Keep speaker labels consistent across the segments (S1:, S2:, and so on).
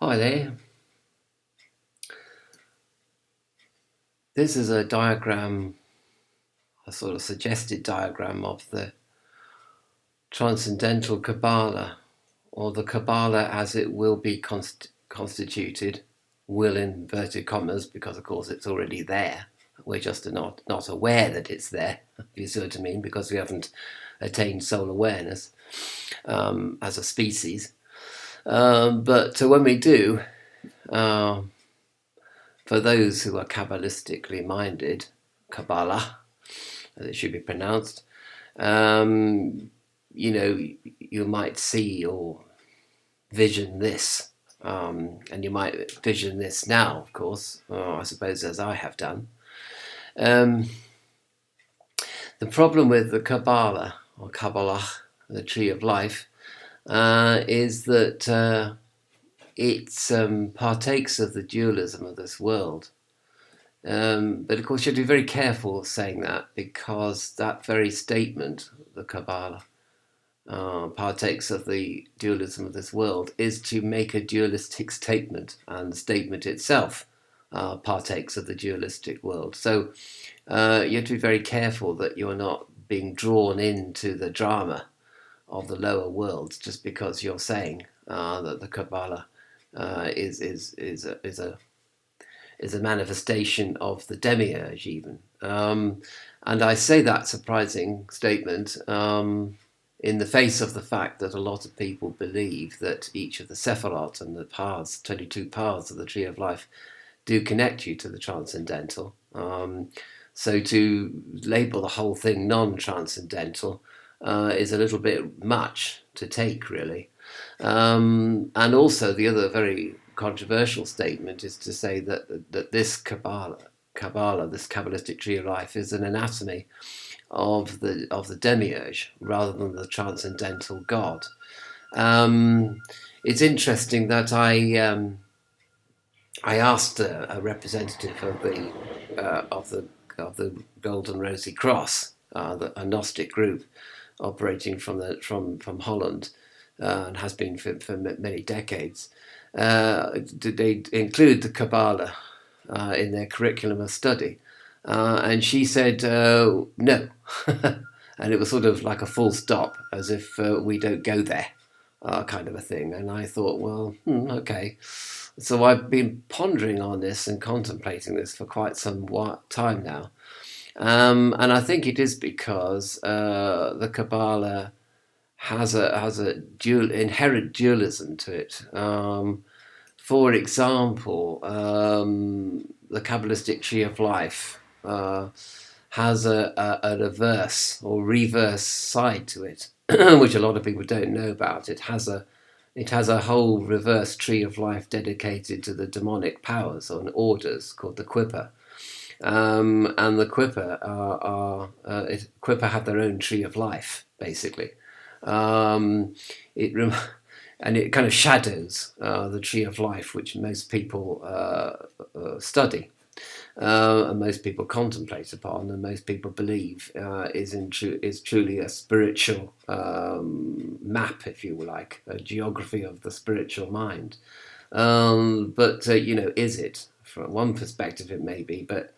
S1: Hi there. This is a diagram, a sort of suggested diagram of the Transcendental Kabbalah, or the Kabbalah as it will be constituted, will in inverted commas, because of course it's already there. We're just not aware that it's there, if you see what I mean, because we haven't attained soul awareness as a species. But when we do, for those who are Kabbalistically minded, Kabbalah, as it should be pronounced, you might see or vision this, and you might vision this now, of course, I suppose, as I have done. The problem with the Kabbalah, or Kabbalah, the Tree of Life, is that it partakes of the dualism of this world. But of course you have to be very careful saying that, because that very statement, the Kabbalah, partakes of the dualism of this world, is to make a dualistic statement, and the statement itself partakes of the dualistic world. So you have to be very careful that you're not being drawn into the drama of the lower worlds just because you're saying that the Kabbalah is a manifestation of the demiurge, even. And I say that surprising statement in the face of the fact that a lot of people believe that each of the Sephirot and the paths, 22 paths of the Tree of Life, do connect you to the transcendental. So to label the whole thing non-transcendental is a little bit much to take, really. And also the other very controversial statement is to say that this Kabbalah, this Kabbalistic Tree of Life, is an anatomy of the demiurge rather than the transcendental God. It's interesting that I asked a representative of the Golden Rosy Cross, a Gnostic group operating from Holland, and has been for many decades. They include the Kabbalah in their curriculum of study, and she said no, and it was sort of like a full stop, as if we don't go there, kind of a thing. And I thought, well, okay. So I've been pondering on this and contemplating this for quite some time now, and I think it is because the Kabbalah has a inherent dualism to it. For example, the Kabbalistic Tree of Life has a averse or reverse side to it, which a lot of people don't know about. It has a whole reverse Tree of Life dedicated to the demonic powers or orders called the Quipper. And the Quipper Quipper have their own Tree of Life, basically. And it kind of shadows the Tree of Life, which most people study, and most people contemplate upon, and most people believe is truly a spiritual map, if you like, a geography of the spiritual mind. But is it? From one perspective, it may be, but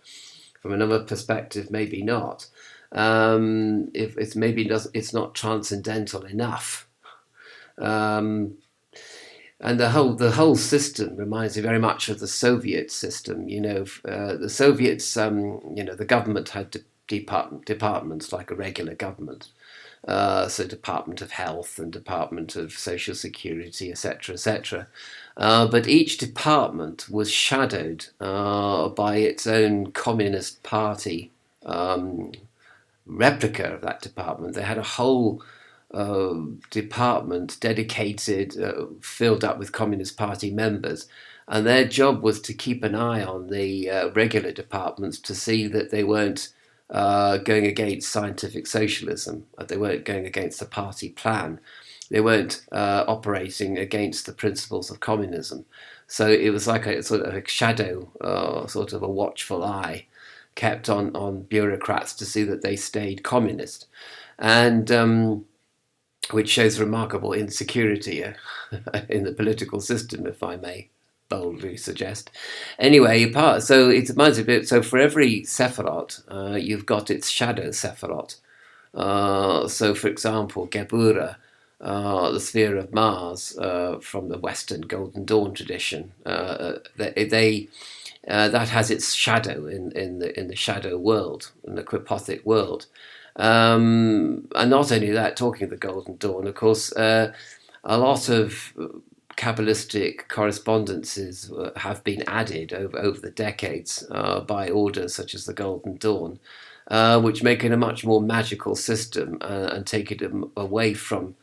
S1: from another perspective, maybe not. If it's not transcendental enough. And the whole system reminds me very much of the Soviet system. The Soviets, the government had departments like a regular government. So Department of Health and Department of Social Security, etc., etc. But each department was shadowed by its own Communist Party replica of that department. They had a whole department dedicated, filled up with Communist Party members, and their job was to keep an eye on the regular departments to see that they weren't going against scientific socialism, they weren't going against the party plan, they weren't operating against the principles of communism. So it was like a sort of a shadow, sort of a watchful eye kept on bureaucrats to see that they stayed communist, and which shows remarkable insecurity in the political system, if I may boldly suggest. Anyway, so it reminds me a bit. So for every Sephiroth, you've got its shadow Sephiroth. So, for example, Gebura, the sphere of Mars, from the Western Golden Dawn tradition, that has its shadow in the shadow world, in the Quipothic world. And not only that, talking of the Golden Dawn, of course, a lot of Kabbalistic correspondences have been added over the decades by orders such as the Golden Dawn, which make it a much more magical system and take it away from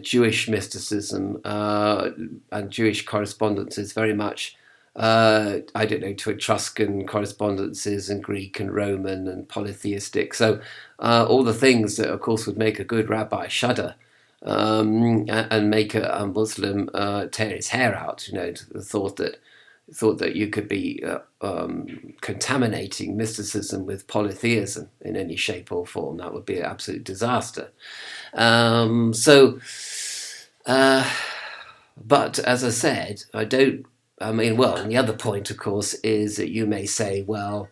S1: Jewish mysticism and Jewish correspondences very much, I don't know, to Etruscan correspondences and Greek and Roman and polytheistic. So all the things that, of course, would make a good rabbi shudder and make a Muslim tear his hair out. The thought that you could be contaminating mysticism with polytheism in any shape or form. That would be an absolute disaster. But as I said, and the other point, of course, is that you may say, well,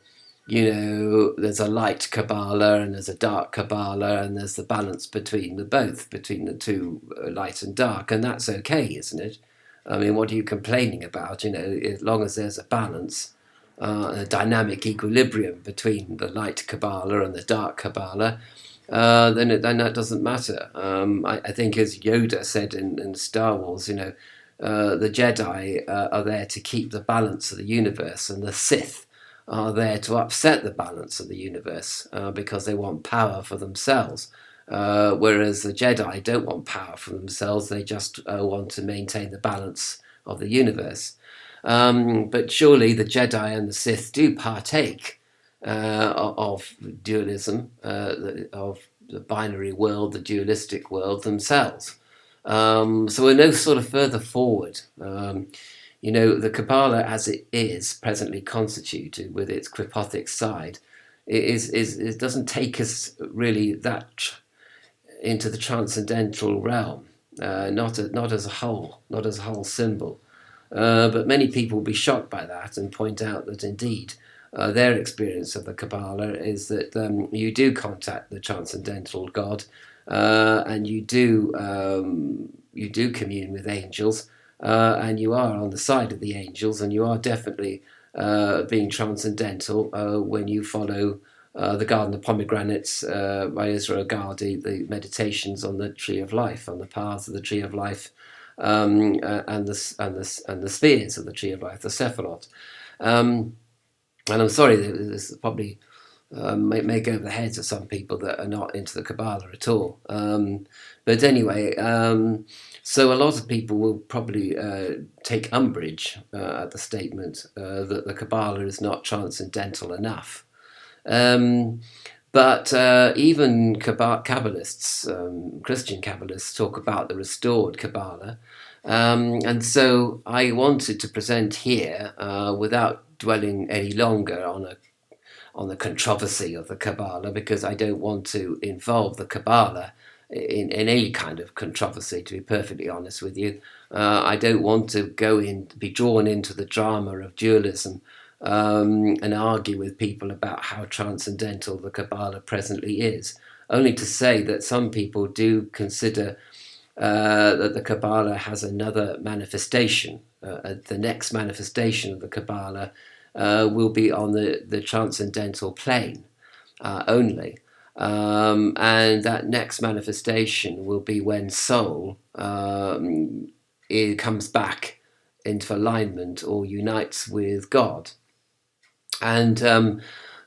S1: there's a light Kabbalah and there's a dark Kabbalah, and there's the balance between the two, light and dark, and that's okay, isn't it? I mean, what are you complaining about? As long as there's a balance, a dynamic equilibrium between the light Kabbalah and the dark Kabbalah, then that doesn't matter. I think, as Yoda said in Star Wars, the Jedi are there to keep the balance of the universe, and the Sith are there to upset the balance of the universe because they want power for themselves. Whereas the Jedi don't want power for themselves, they just want to maintain the balance of the universe. But surely the Jedi and the Sith do partake of dualism, of the binary world, the dualistic world themselves. So we're no sort of further forward. The Kabbalah, as it is presently constituted with its Quipothic side, it doesn't take us really that into the transcendental realm, not as a whole symbol. But many people will be shocked by that and point out that indeed their experience of the Kabbalah is that you do contact the transcendental God, and you do commune with angels, and you are on the side of the angels, and you are definitely being transcendental when you follow the Garden of Pomegranates by Israel Gardi, the meditations on the Tree of Life, on the paths of the Tree of Life, and the spheres of the Tree of Life, the Sephiroth. And I'm sorry, this probably may go over the heads of some people that are not into the Kabbalah at all. But anyway, so a lot of people will probably take umbrage at the statement that the Kabbalah is not transcendental enough. But even Kabbalists, Christian Kabbalists, talk about the restored Kabbalah. And so I wanted to present here, without dwelling any longer on the controversy of the Kabbalah, because I don't want to involve the Kabbalah in any kind of controversy, to be perfectly honest with you. I don't want to be drawn into the drama of dualism and argue with people about how transcendental the Kabbalah presently is, only to say that some people do consider that the Kabbalah has another manifestation. The next manifestation of the Kabbalah will be on the transcendental plane only. And that next manifestation will be when soul it comes back into alignment or unites with God. And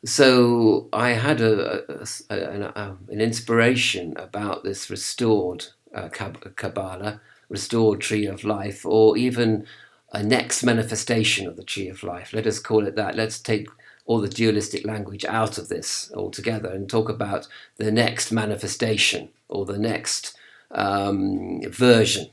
S1: so I had an inspiration about this restored Kabbalah, restored Tree of Life, or even a next manifestation of the Tree of Life. Let us call it that. Let's take all the dualistic language out of this altogether and talk about the next manifestation or the next version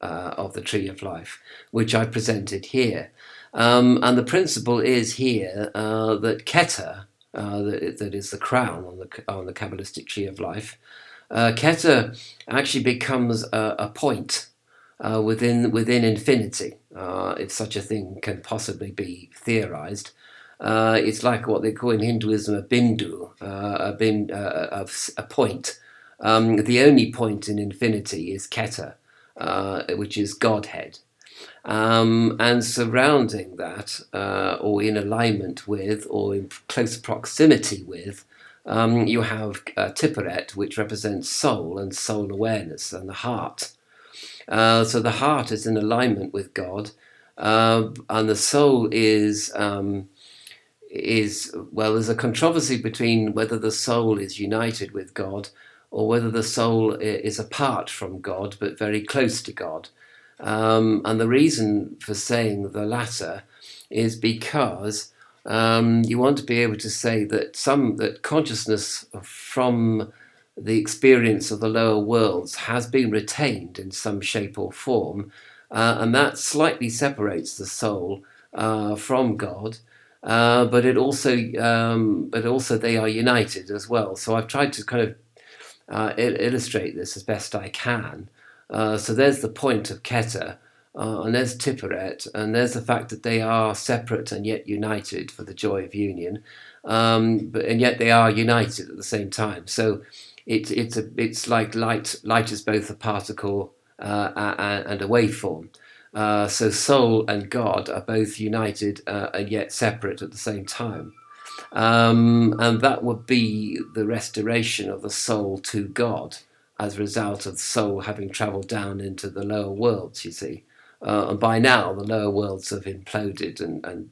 S1: of the Tree of Life, which I presented here. And the principle is here that Keter, that is the crown on the Kabbalistic Tree of Life, Keter actually becomes a point within infinity. if such a thing can possibly be theorized. It's like what they call in Hinduism a bindu, a point. The only point in infinity is Keta, which is Godhead. And surrounding that, or in alignment with, or in close proximity with, you have Tiferet, which represents soul and soul awareness and the heart. So the heart is in alignment with God, and the soul is well. There's a controversy between whether the soul is united with God or whether the soul is apart from God but very close to God. And the reason for saying the latter is because you want to be able to say that consciousness from the experience of the lower worlds has been retained in some shape or form, and that slightly separates the soul from God. But also they are united as well. So I've tried to kind of illustrate this as best I can. So there's the point of Keta, and there's Tiferet, and there's the fact that they are separate and yet united for the joy of union, and yet they are united at the same time. So it's like light. Light is both a particle and a waveform. So soul and God are both united and yet separate at the same time. And that would be the restoration of the soul to God as a result of the soul having travelled down into the lower worlds, you see. And by now, the lower worlds have imploded and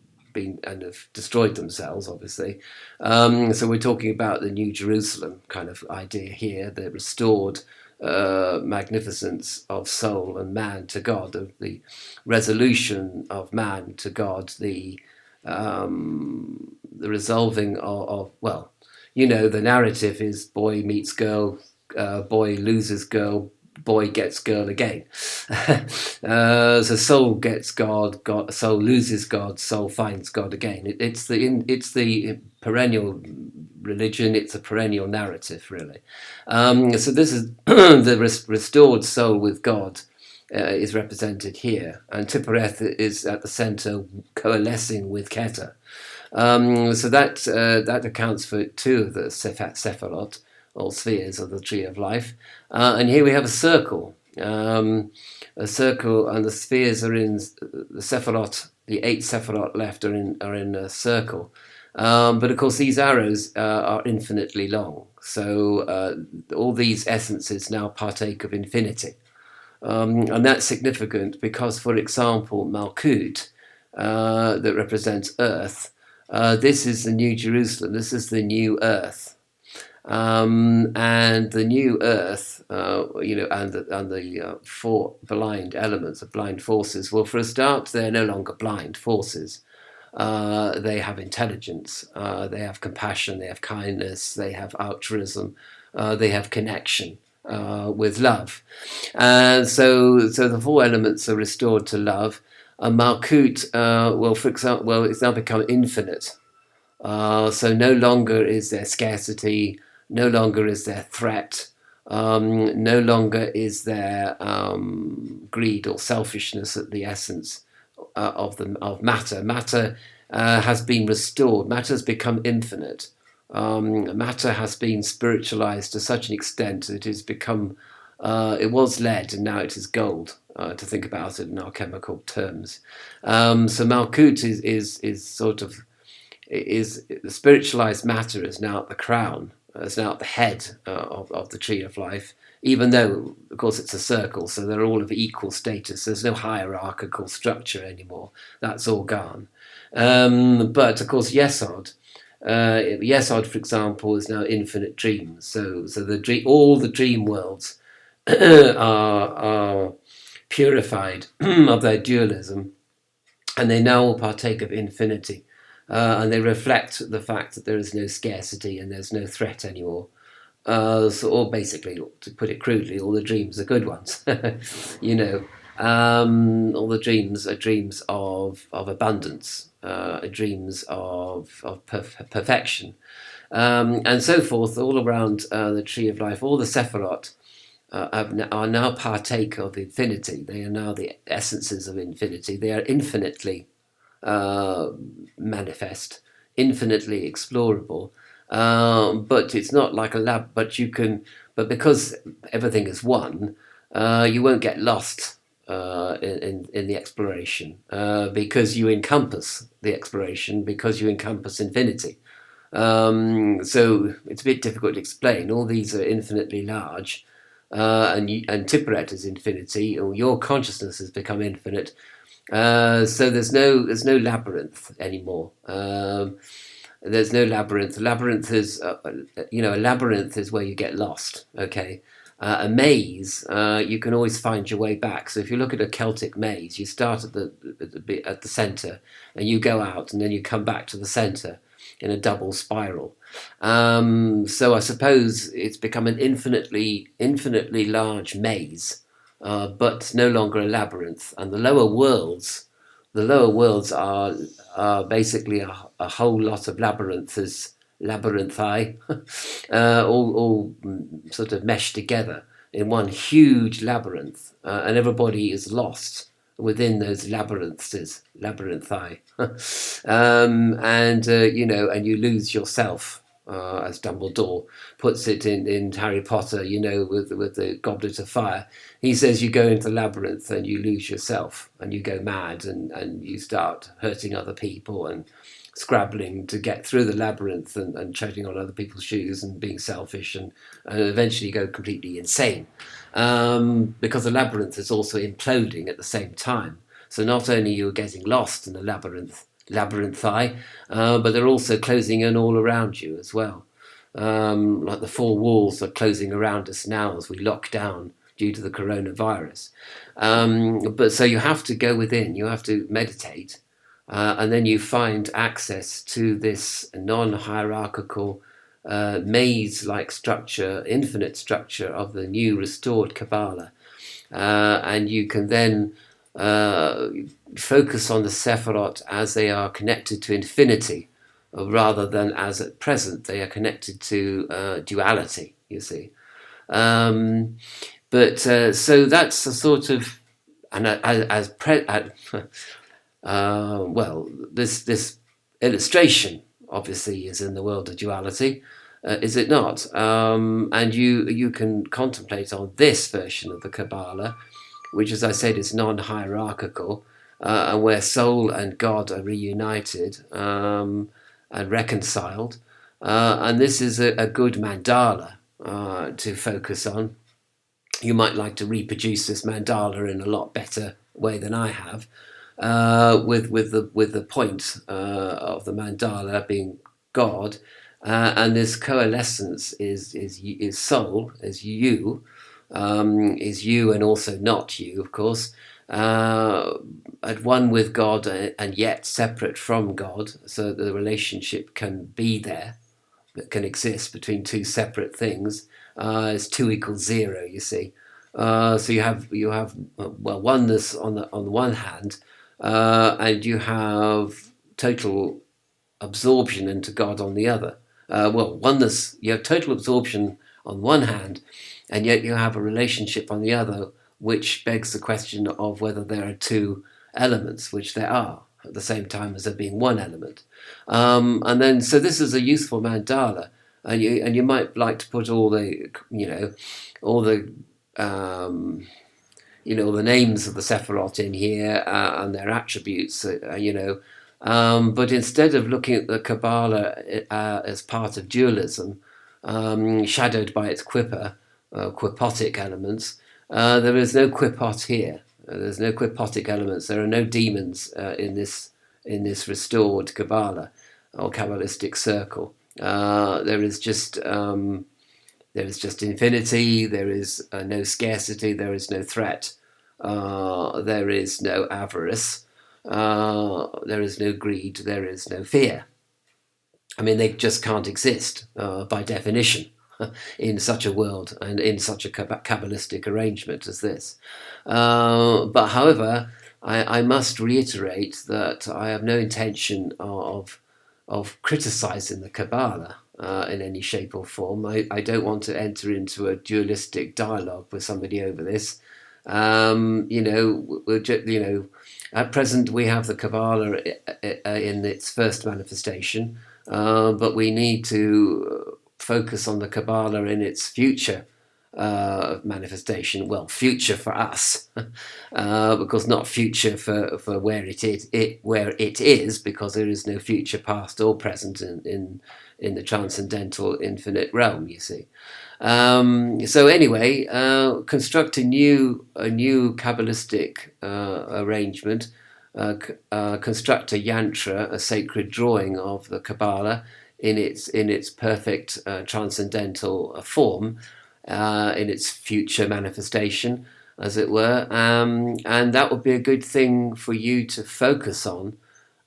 S1: have destroyed themselves, obviously. So we're talking about the New Jerusalem kind of idea here, the restored magnificence of soul and man to God, of the resolution of man to God, the resolving of well, the narrative is boy meets girl, boy loses girl, boy gets girl again. So soul gets God, soul loses God, soul finds God again. It's the perennial religion. It's a perennial narrative, really. So this is the restored soul with God. Is represented here, and Tiphereth is at the center, coalescing with Keter. So that accounts for two of the Sephirot, or spheres of the Tree of Life. And here we have a circle, and the spheres are in the Sephirot. The 8 Sephirot left are in a circle. But of course, these arrows are infinitely long. So all these essences now partake of infinity. And that's significant because, for example, Malkut, that represents Earth, this is the New Jerusalem, this is the new Earth. And the new Earth, and the 4 blind elements, of blind forces, well, for a start, they're no longer blind forces. They have intelligence, they have compassion, they have kindness, they have altruism, they have connection. With love, and so the 4 elements are restored to love. And Malkut, for example, it's now become infinite. So no longer is there scarcity, no longer is there threat, no longer is there greed or selfishness at the essence of matter. Matter has been restored. Matter has become infinite. Matter has been spiritualized to such an extent that it has become, it was lead and now it is gold, to think about it in alchemical terms. So Malkut is sort of, is the spiritualized matter is now at the crown, is now at the head of the Tree of Life, even though, of course, it's a circle, so they're all of equal status. There's no hierarchical structure anymore. That's all gone. But, of course, Yesod, for example, is now infinite dreams. So all the dream worlds are purified of their dualism, and they now all partake of infinity, and they reflect the fact that there is no scarcity and there's no threat anymore. Or basically, to put it crudely, all the dreams are good ones. All the dreams are dreams of abundance, dreams of perfection, and so forth, all around the Tree of Life. All the Sephirot are now partake of infinity. They are now the essences of infinity. They are infinitely manifest, infinitely explorable. But it's not like a lab. But because everything is one, you won't get lost in the exploration because you encompass the exploration, because you encompass infinity. So it's a bit difficult to explain. All these are infinitely large, and Tiperet is infinity, or your consciousness has become infinite. So there's no labyrinth anymore. There's no labyrinth. Labyrinth is a labyrinth is where you get lost. Okay. A maze, you can always find your way back. So if you look at a Celtic maze, you start at the center, and you go out, and then you come back to the center in a double spiral. So I suppose it's become an infinitely large maze, but no longer a labyrinth. And the lower worlds are basically a whole lot of labyrinthi, all sort of meshed together in one huge labyrinth, and everybody is lost within those labyrinthi, and you lose yourself. As Dumbledore puts it in Harry Potter, with the Goblet of Fire, he says you go into the labyrinth and you lose yourself and you go mad and you start hurting other people and scrabbling to get through the labyrinth and treading on other people's shoes and being selfish and eventually go completely insane, because the labyrinth is also imploding at the same time. So not only you're getting lost in the labyrinthi, but they're also closing in all around you as well. Like the four walls are closing around us now as we lock down due to the coronavirus. But so you have to go within, you have to meditate, and then you find access to this non-hierarchical maze-like structure, infinite structure of the new restored Kabbalah. And you can then focus on the Sephirot as they are connected to infinity, rather than as at present they are connected to duality, you see. So that's a sort of, and this illustration obviously is in the world of duality, is it not? And you can contemplate on this version of the Kabbalah, which, as I said, is non-hierarchical, and where soul and God are reunited and reconciled. And this is a good mandala to focus on. You might like to reproduce this mandala in a lot better way than I have, with the point of the mandala being God, and this coalescence is soul, is you, and also not you, of course, at one with God and yet separate from God, so that the relationship can be there, that can exist between two separate things. Is 2 equals 0, you see. So you have oneness on the one hand, and you have total absorption into God on the other. Oneness, you have total absorption on one hand, and yet you have a relationship on the other, which begs the question of whether there are two elements, which there are, at the same time as there being one element. And then, so this is a useful mandala, and you might like to put all the the names of the Sephirot in here, and their attributes, but instead of looking at the Kabbalah as part of dualism, shadowed by its quipotic elements, there is no quipot here. There's no quipotic elements. There are no demons in this restored Kabbalah or Kabbalistic circle. There is just infinity. There is no scarcity. There is no threat. There is no avarice. There is no greed. There is no fear. I mean, they just can't exist by definition in such a world and in such a Kabbalistic arrangement as this. But however, I must reiterate that I have no intention of criticizing the Kabbalah. in any shape or form. I don't want to enter into a dualistic dialogue with somebody over this. At present we have the Kabbalah in its first manifestation, but we need to focus on the Kabbalah in its future manifestation. Well, future for us, because not future for where it is, because there is no future, past or present in the transcendental infinite realm. You see. So anyway, construct a new Kabbalistic arrangement. Construct a yantra, a sacred drawing of the Kabbalah in its perfect transcendental form, in its future manifestation, as it were, and that would be a good thing for you to focus on,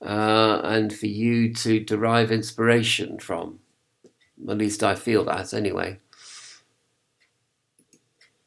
S1: and for you to derive inspiration from. At least I feel that anyway.